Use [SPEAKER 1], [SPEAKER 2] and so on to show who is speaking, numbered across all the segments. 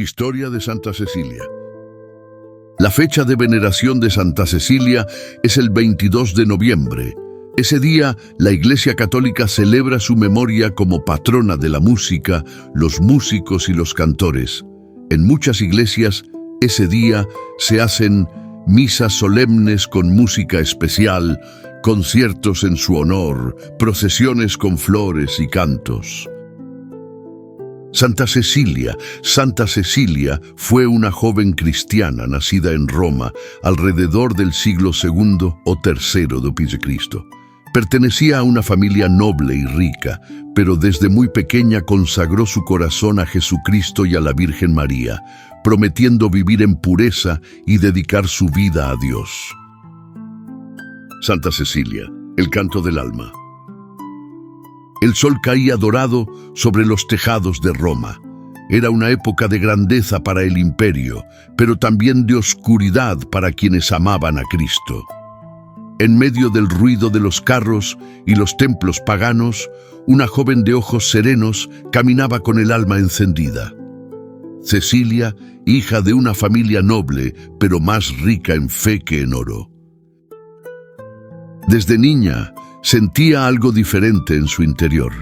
[SPEAKER 1] Historia de Santa Cecilia. La fecha de veneración de Santa Cecilia es el 22 de noviembre. Ese día, la Iglesia Católica celebra su memoria como patrona de la música, los músicos y los cantores. En muchas iglesias, ese día se hacen misas solemnes con música especial, conciertos en su honor, procesiones con flores y cantos. Santa Cecilia fue una joven cristiana nacida en Roma alrededor del siglo II o III d.C. Pertenecía a una familia noble y rica, pero desde muy pequeña consagró su corazón a Jesucristo y a la Virgen María, prometiendo vivir en pureza y dedicar su vida a Dios. Santa Cecilia, el canto del alma. El sol caía dorado sobre los tejados de Roma. Era una época de grandeza para el imperio, pero también de oscuridad para quienes amaban a Cristo. En medio del ruido de los carros y los templos paganos, una joven de ojos serenos caminaba con el alma encendida. Cecilia, hija de una familia noble, pero más rica en fe que en oro. Desde niña, sentía algo diferente en su interior.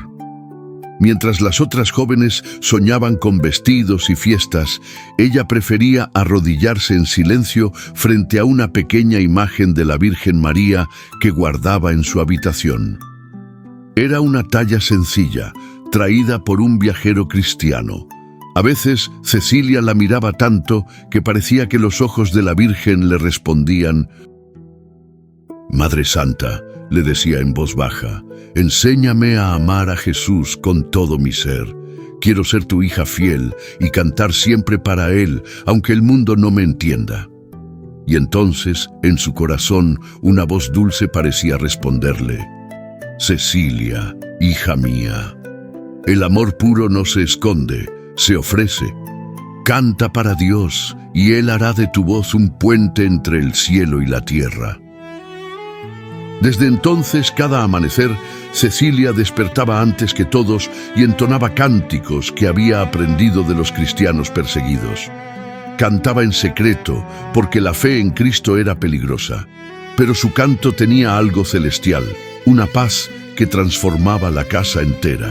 [SPEAKER 1] Mientras las otras jóvenes soñaban con vestidos y fiestas, ella prefería arrodillarse en silencio frente a una pequeña imagen de la Virgen María que guardaba en su habitación. Era una talla sencilla, traída por un viajero cristiano. A veces, Cecilia la miraba tanto que parecía que los ojos de la Virgen le respondían: «Madre Santa», le decía en voz baja, «enséñame a amar a Jesús con todo mi ser. Quiero ser tu hija fiel y cantar siempre para Él, aunque el mundo no me entienda». Y entonces, en su corazón, una voz dulce parecía responderle: «Cecilia, hija mía, el amor puro no se esconde, se ofrece. Canta para Dios, y Él hará de tu voz un puente entre el cielo y la tierra». Desde entonces, cada amanecer, Cecilia despertaba antes que todos y entonaba cánticos que había aprendido de los cristianos perseguidos. Cantaba en secreto, porque la fe en Cristo era peligrosa, pero su canto tenía algo celestial, una paz que transformaba la casa entera.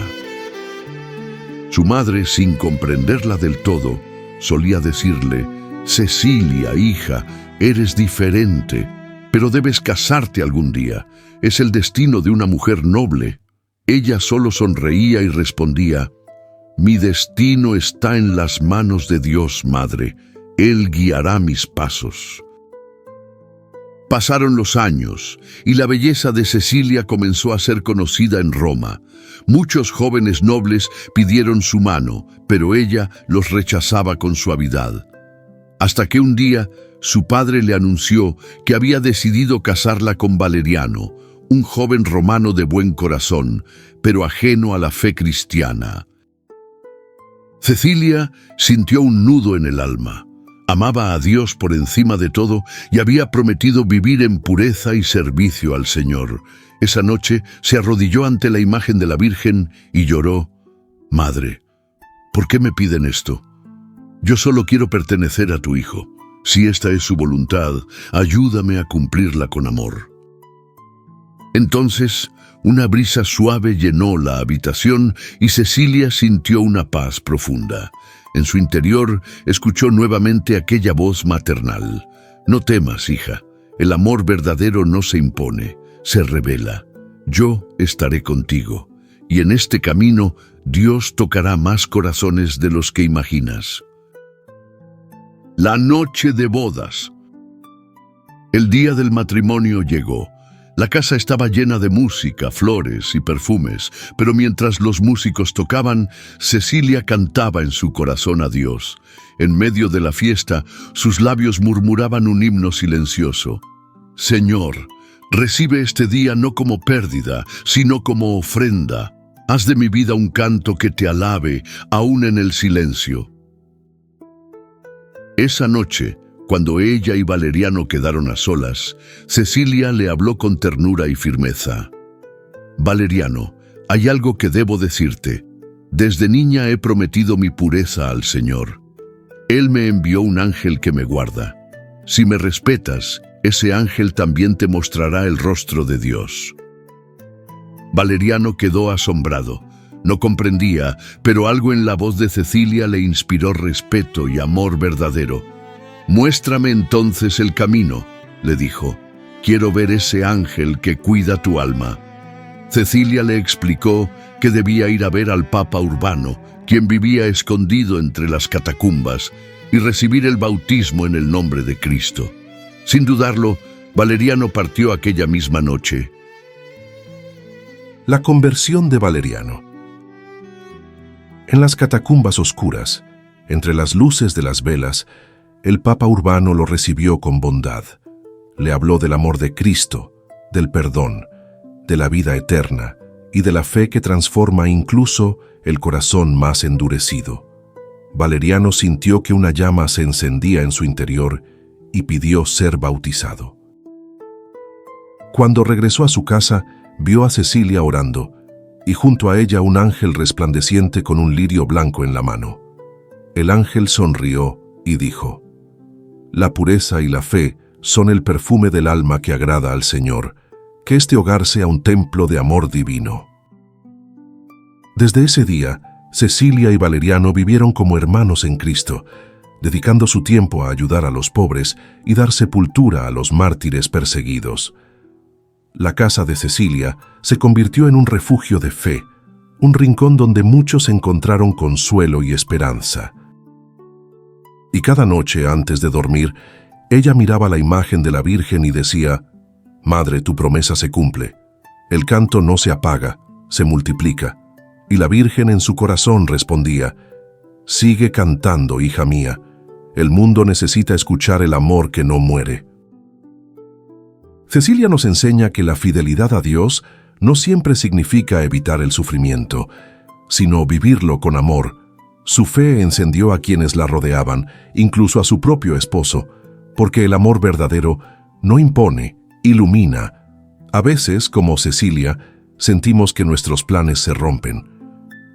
[SPEAKER 1] Su madre, sin comprenderla del todo, solía decirle: «Cecilia, hija, eres diferente, pero debes casarte algún día. Es el destino de una mujer noble». Ella solo sonreía y respondía: «Mi destino está en las manos de Dios, madre. Él guiará mis pasos». Pasaron los años y la belleza de Cecilia comenzó a ser conocida en Roma. Muchos jóvenes nobles pidieron su mano, pero ella los rechazaba con suavidad. Hasta que un día su padre le anunció que había decidido casarla con Valeriano, un joven romano de buen corazón, pero ajeno a la fe cristiana. Cecilia sintió un nudo en el alma. Amaba a Dios por encima de todo y había prometido vivir en pureza y servicio al Señor. Esa noche se arrodilló ante la imagen de la Virgen y lloró: «Madre, ¿por qué me piden esto? Yo solo quiero pertenecer a tu Hijo. Si esta es su voluntad, ayúdame a cumplirla con amor». Entonces, una brisa suave llenó la habitación y Cecilia sintió una paz profunda. En su interior, escuchó nuevamente aquella voz maternal: «No temas, hija. El amor verdadero no se impone, se revela. Yo estaré contigo, y en este camino Dios tocará más corazones de los que imaginas». La noche de bodas. El día del matrimonio llegó. La casa estaba llena de música, flores y perfumes, pero mientras los músicos tocaban, Cecilia cantaba en su corazón a Dios. En medio de la fiesta, sus labios murmuraban un himno silencioso: «Señor, recibe este día no como pérdida, sino como ofrenda. Haz de mi vida un canto que te alabe, aún en el silencio». Esa noche, cuando ella y Valeriano quedaron a solas, Cecilia le habló con ternura y firmeza: «Valeriano, hay algo que debo decirte. Desde niña he prometido mi pureza al Señor. Él me envió un ángel que me guarda. Si me respetas, ese ángel también te mostrará el rostro de Dios. Valeriano quedó asombrado. No comprendía, pero algo en la voz de Cecilia le inspiró respeto y amor verdadero. «Muéstrame entonces el camino», le dijo. «Quiero ver ese ángel que cuida tu alma». Cecilia le explicó que debía ir a ver al Papa Urbano, quien vivía escondido entre las catacumbas, y recibir el bautismo en el nombre de Cristo. Sin dudarlo, Valeriano partió aquella misma noche.
[SPEAKER 2] La conversión de Valeriano. En las catacumbas oscuras, entre las luces de las velas, el Papa Urbano lo recibió con bondad. Le habló del amor de Cristo, del perdón, de la vida eterna y de la fe que transforma incluso el corazón más endurecido. Valeriano sintió que una llama se encendía en su interior y pidió ser bautizado. Cuando regresó a su casa, vio a Cecilia orando, y junto a ella un ángel resplandeciente con un lirio blanco en la mano. El ángel sonrió y dijo: «La pureza y la fe son el perfume del alma que agrada al Señor. Que este hogar sea un templo de amor divino». Desde ese día, Cecilia y Valeriano vivieron como hermanos en Cristo, dedicando su tiempo a ayudar a los pobres y dar sepultura a los mártires perseguidos. La casa de Cecilia se convirtió en un refugio de fe, un rincón donde muchos encontraron consuelo y esperanza. Y cada noche, antes de dormir, ella miraba la imagen de la Virgen y decía: «Madre, tu promesa se cumple. El canto no se apaga, se multiplica». Y la Virgen en su corazón respondía: «Sigue cantando, hija mía. El mundo necesita escuchar el amor que no muere». Cecilia nos enseña que la fidelidad a Dios no siempre significa evitar el sufrimiento, sino vivirlo con amor. Su fe encendió a quienes la rodeaban, incluso a su propio esposo, porque el amor verdadero no impone, ilumina. A veces, como Cecilia, sentimos que nuestros planes se rompen,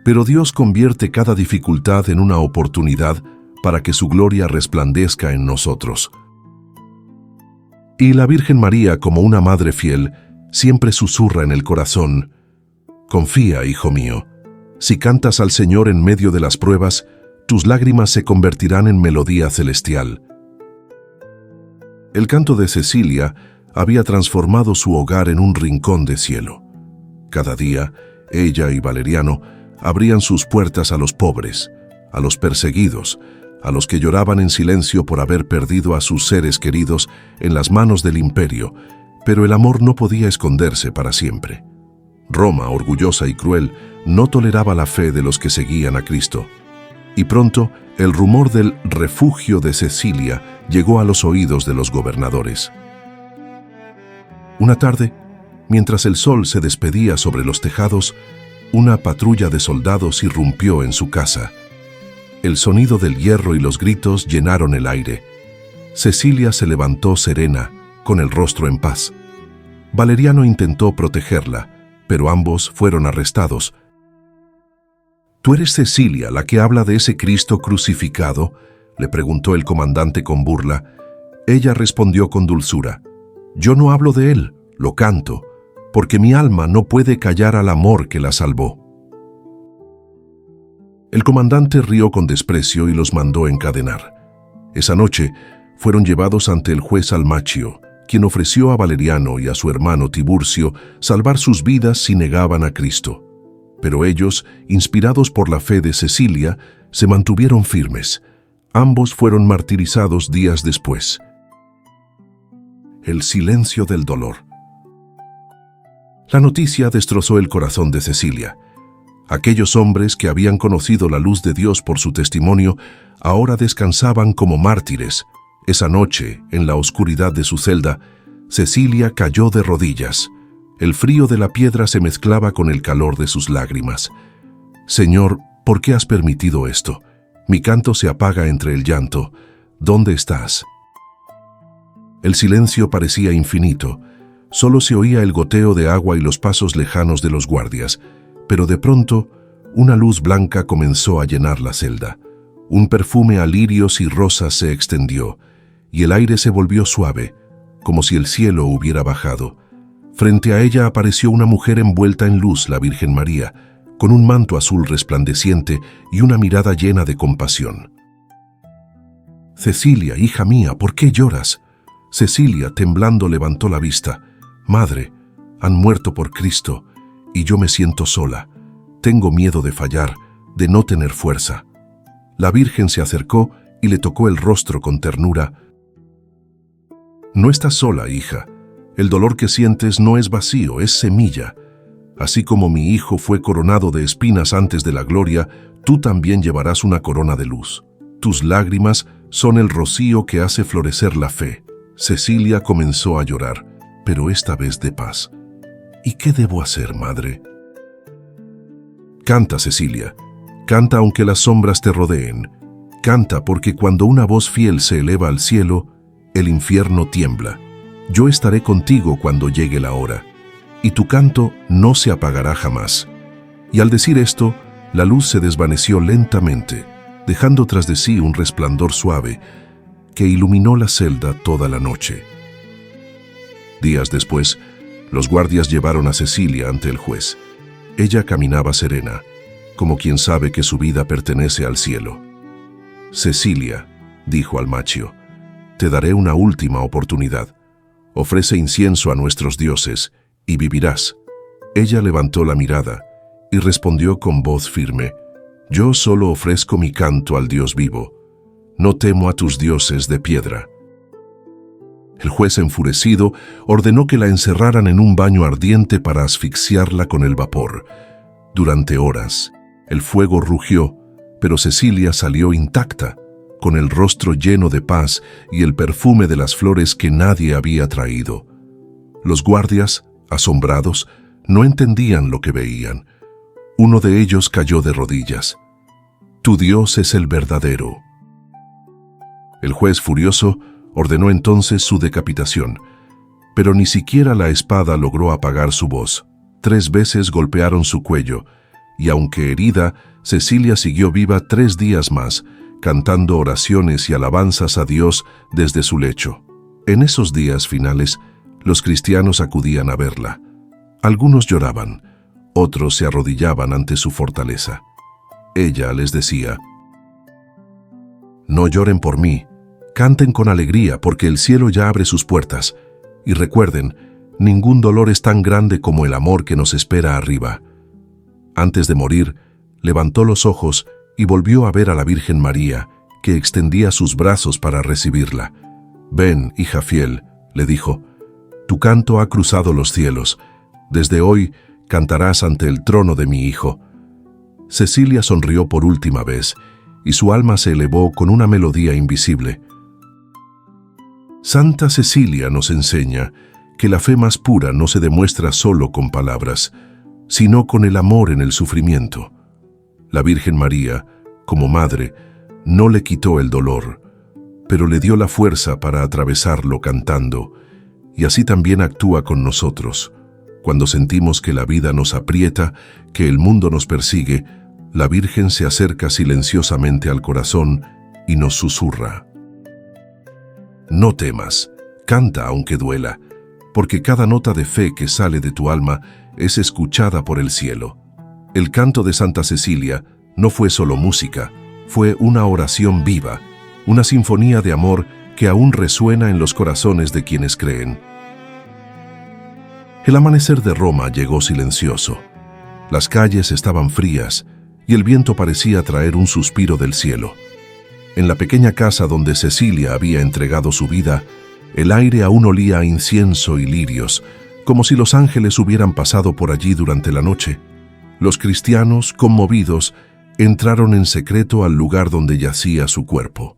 [SPEAKER 2] pero Dios convierte cada dificultad en una oportunidad para que su gloria resplandezca en nosotros. Y la Virgen María, como una madre fiel, siempre susurra en el corazón: «Confía, hijo mío. Si cantas al Señor en medio de las pruebas, tus lágrimas se convertirán en melodía celestial». El canto de Cecilia había transformado su hogar en un rincón de cielo. Cada día, ella y Valeriano abrían sus puertas a los pobres, a los perseguidos, a los que lloraban en silencio por haber perdido a sus seres queridos en las manos del imperio, pero el amor no podía esconderse para siempre. Roma, orgullosa y cruel, no toleraba la fe de los que seguían a Cristo. Y pronto, el rumor del refugio de Cecilia llegó a los oídos de los gobernadores. Una tarde, mientras el sol se despedía sobre los tejados, una patrulla de soldados irrumpió en su casa. El sonido del hierro y los gritos llenaron el aire. Cecilia se levantó serena, con el rostro en paz. Valeriano intentó protegerla, pero ambos fueron arrestados. «¿Tú eres Cecilia, la que habla de ese Cristo crucificado?», le preguntó el comandante con burla. Ella respondió con dulzura: «Yo no hablo de él, lo canto, porque mi alma no puede callar al amor que la salvó». El comandante rió con desprecio y los mandó encadenar. Esa noche fueron llevados ante el juez Almachio, quien ofreció a Valeriano y a su hermano Tiburcio salvar sus vidas si negaban a Cristo. Pero ellos, inspirados por la fe de Cecilia, se mantuvieron firmes. Ambos fueron martirizados días después. El silencio del dolor. La noticia destrozó el corazón de Cecilia. Aquellos hombres que habían conocido la luz de Dios por su testimonio, ahora descansaban como mártires. Esa noche, en la oscuridad de su celda, Cecilia cayó de rodillas. El frío de la piedra se mezclaba con el calor de sus lágrimas. «Señor, ¿por qué has permitido esto? Mi canto se apaga entre el llanto. ¿Dónde estás?». El silencio parecía infinito. Solo se oía el goteo de agua y los pasos lejanos de los guardias. Pero de pronto, una luz blanca comenzó a llenar la celda. Un perfume a lirios y rosas se extendió, y el aire se volvió suave, como si el cielo hubiera bajado. Frente a ella apareció una mujer envuelta en luz, la Virgen María, con un manto azul resplandeciente y una mirada llena de compasión. «Cecilia, hija mía, ¿por qué lloras?». Cecilia, temblando, levantó la vista. «Madre, han muerto por Cristo, y yo me siento sola. Tengo miedo de fallar, de no tener fuerza». La Virgen se acercó y le tocó el rostro con ternura. «No estás sola, hija. El dolor que sientes no es vacío, es semilla. Así como mi hijo fue coronado de espinas antes de la gloria, tú también llevarás una corona de luz. Tus lágrimas son el rocío que hace florecer la fe». Cecilia comenzó a llorar, pero esta vez de paz. «¿Y qué debo hacer, madre?». «Canta, Cecilia. Canta aunque las sombras te rodeen. Canta porque cuando una voz fiel se eleva al cielo, el infierno tiembla. Yo estaré contigo cuando llegue la hora, y tu canto no se apagará jamás». Y al decir esto, la luz se desvaneció lentamente, dejando tras de sí un resplandor suave que iluminó la celda toda la noche. Días después, los guardias llevaron a Cecilia ante el juez. Ella caminaba serena, como quien sabe que su vida pertenece al cielo. «Cecilia», dijo al macho, «te daré una última oportunidad. Ofrece incienso a nuestros dioses y vivirás». Ella levantó la mirada y respondió con voz firme: «Yo solo ofrezco mi canto al Dios vivo. No temo a tus dioses de piedra». El juez, enfurecido, ordenó que la encerraran en un baño ardiente para asfixiarla con el vapor. Durante horas, el fuego rugió, pero Cecilia salió intacta, con el rostro lleno de paz y el perfume de las flores que nadie había traído. Los guardias, asombrados, no entendían lo que veían. Uno de ellos cayó de rodillas. «Tu Dios es el verdadero». El juez, furioso, ordenó entonces su decapitación, pero ni siquiera la espada logró apagar su voz. 3 veces golpearon su cuello, y aunque herida, Cecilia siguió viva 3 días más, cantando oraciones y alabanzas a Dios desde su lecho. En esos días finales, los cristianos acudían a verla. Algunos lloraban, otros se arrodillaban ante su fortaleza. Ella les decía: «No lloren por mí, canten con alegría porque el cielo ya abre sus puertas, y recuerden, ningún dolor es tan grande como el amor que nos espera arriba». Antes de morir, levantó los ojos y volvió a ver a la Virgen María, que extendía sus brazos para recibirla. «Ven, hija fiel», le dijo, «tu canto ha cruzado los cielos. Desde hoy cantarás ante el trono de mi Hijo». Cecilia sonrió por última vez, y su alma se elevó con una melodía invisible. Santa Cecilia nos enseña que la fe más pura no se demuestra solo con palabras, sino con el amor en el sufrimiento. La Virgen María, como madre, no le quitó el dolor, pero le dio la fuerza para atravesarlo cantando, y así también actúa con nosotros. Cuando sentimos que la vida nos aprieta, que el mundo nos persigue, la Virgen se acerca silenciosamente al corazón y nos susurra: «No temas, canta aunque duela, porque cada nota de fe que sale de tu alma es escuchada por el cielo». El canto de Santa Cecilia no fue solo música, fue una oración viva, una sinfonía de amor que aún resuena en los corazones de quienes creen. El amanecer de Roma llegó silencioso. Las calles estaban frías y el viento parecía traer un suspiro del cielo. En la pequeña casa donde Cecilia había entregado su vida, el aire aún olía a incienso y lirios, como si los ángeles hubieran pasado por allí durante la noche. Los cristianos, conmovidos, entraron en secreto al lugar donde yacía su cuerpo.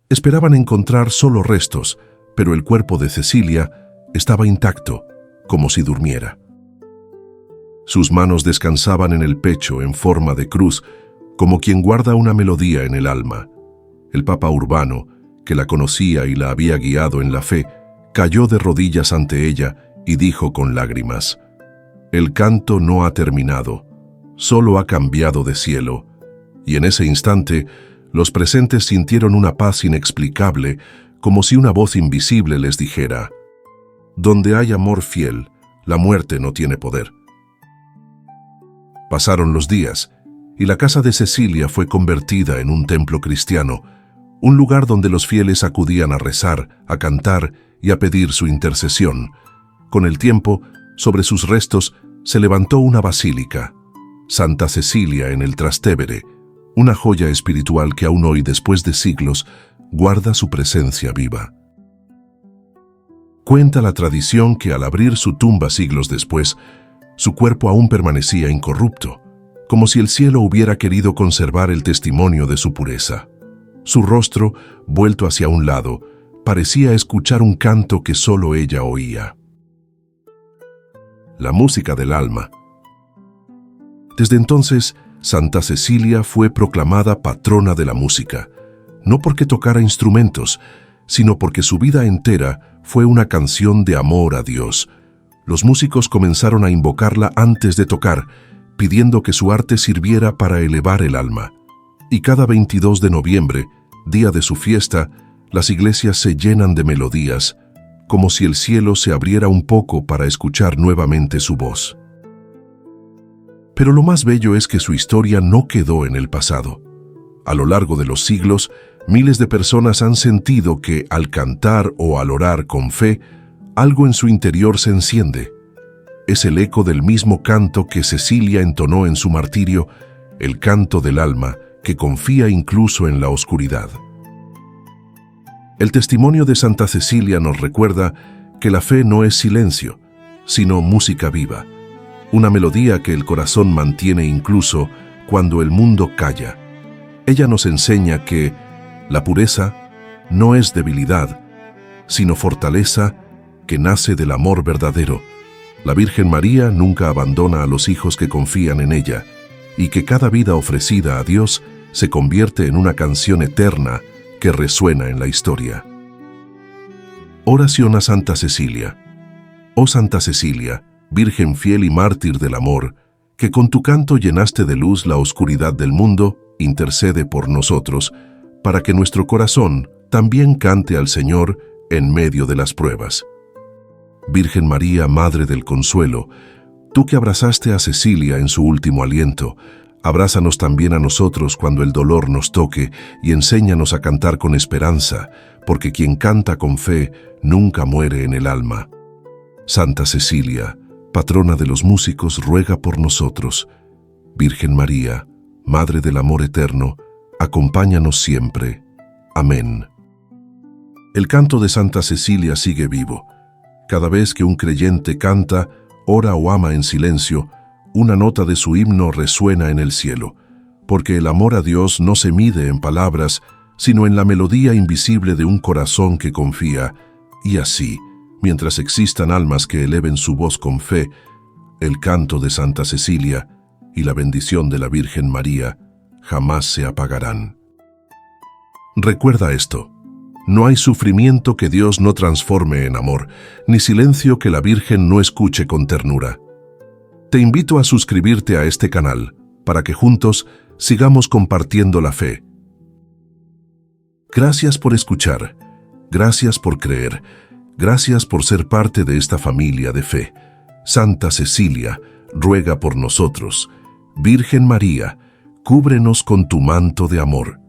[SPEAKER 2] Esperaban encontrar solo restos, pero el cuerpo de Cecilia estaba intacto, como si durmiera. Sus manos descansaban en el pecho en forma de cruz, como quien guarda una melodía en el alma. El Papa Urbano, que la conocía y la había guiado en la fe, cayó de rodillas ante ella y dijo con lágrimas: «El canto no ha terminado, solo ha cambiado de cielo». Y en ese instante, Los presentes sintieron una paz inexplicable, como si una voz invisible les dijera: «Donde hay amor fiel, la muerte no tiene poder». Pasaron los días, y la casa de Cecilia fue convertida en un templo cristiano, un lugar donde los fieles acudían a rezar, a cantar y a pedir su intercesión. Con el tiempo, sobre sus restos se levantó una basílica, Santa Cecilia en el Trastevere, una joya espiritual que aún hoy, después de siglos, guarda su presencia viva. Cuenta la tradición que al abrir su tumba siglos después, su cuerpo aún permanecía incorrupto, como si el cielo hubiera querido conservar el testimonio de su pureza. Su rostro, vuelto hacia un lado, parecía escuchar un canto que solo ella oía. La música del alma. Desde entonces, Santa Cecilia fue proclamada patrona de la música, no porque tocara instrumentos, sino porque su vida entera fue una canción de amor a Dios. Los músicos comenzaron a invocarla antes de tocar, pidiendo que su arte sirviera para elevar el alma. Y cada 22 de noviembre, día de su fiesta, las iglesias se llenan de melodías, como si el cielo se abriera un poco para escuchar nuevamente su voz. Pero lo más bello es que su historia no quedó en el pasado. A lo largo de los siglos, miles de personas han sentido que, al cantar o al orar con fe, algo en su interior se enciende. Es el eco del mismo canto que Cecilia entonó en su martirio, el canto del alma que confía incluso en la oscuridad. El testimonio de Santa Cecilia nos recuerda que la fe no es silencio, sino música viva, una melodía que el corazón mantiene incluso cuando el mundo calla. Ella nos enseña que la pureza no es debilidad, sino fortaleza que nace del amor verdadero. La Virgen María nunca abandona a los hijos que confían en ella, y que cada vida ofrecida a Dios se convierte en una canción eterna que resuena en la historia. Oración a Santa Cecilia. Oh Santa Cecilia, Virgen fiel y mártir del amor, que con tu canto llenaste de luz la oscuridad del mundo, intercede por nosotros, para que nuestro corazón también cante al Señor en medio de las pruebas. Virgen María, Madre del Consuelo, tú que abrazaste a Cecilia en su último aliento, abrázanos también a nosotros cuando el dolor nos toque y enséñanos a cantar con esperanza, porque quien canta con fe nunca muere en el alma. Santa Cecilia, patrona de los músicos, ruega por nosotros. Virgen María, Madre del amor eterno, acompáñanos siempre. Amén. El canto de Santa Cecilia sigue vivo. Cada vez que un creyente canta, ora o ama en silencio, una nota de su himno resuena en el cielo, porque el amor a Dios no se mide en palabras, sino en la melodía invisible de un corazón que confía, y así, mientras existan almas que eleven su voz con fe, el canto de Santa Cecilia y la bendición de la Virgen María jamás se apagarán. Recuerda esto: no hay sufrimiento que Dios no transforme en amor, ni silencio que la Virgen no escuche con ternura. Te invito a suscribirte a este canal, para que juntos sigamos compartiendo la fe. Gracias por escuchar, gracias por creer, gracias por ser parte de esta familia de fe. Santa Cecilia, ruega por nosotros. Virgen María, cúbrenos con tu manto de amor.